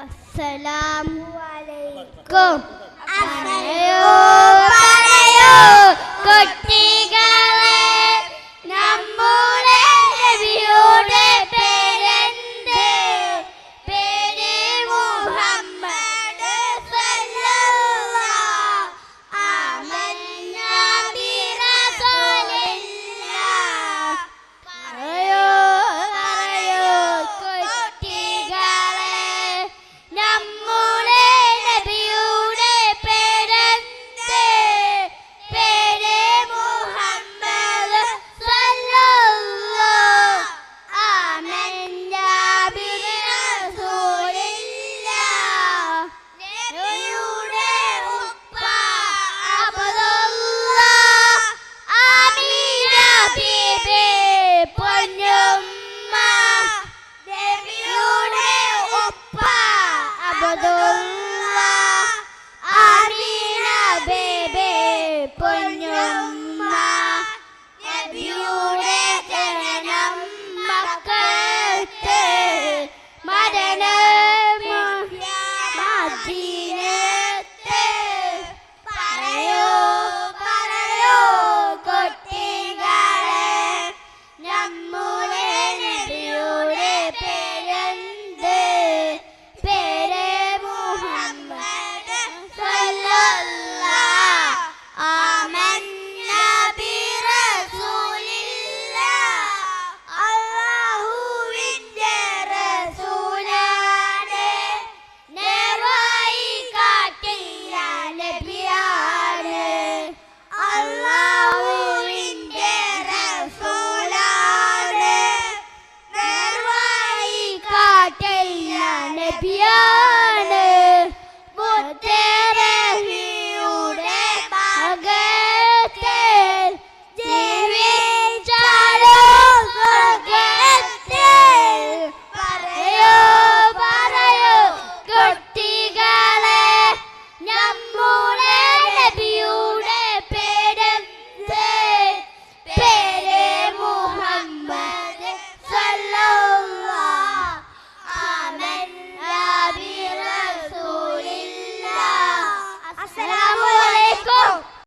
അസ്സലാമു അലൈക്കും. പറയൂ കുട്ടികളെ, നമ്മുടെ നബിയുടെ പേരെന്ത്? പേര് മുഹമ്മദ് സല്ലല്ലാഹു ആമന്നാ ബിറസൂലില്ലാഹ്. പറയൂ കുട്ടികളെ, നമ്മുടെ നബിയുടെ പേരെന്ത്? പേര് മുഹമ്മദ് സല്ലല്ലാഹു ആമന്നാ ബിറസൂലില്ലാഹ്. നബിയുടെ ഉപ്പ അബ്ദുല്ലാഹ്, ആമിന ബീബി പൊന്നുമ്മ. നബിയുടെ ഉപ്പ അബ്ദുല്ലാഹ്,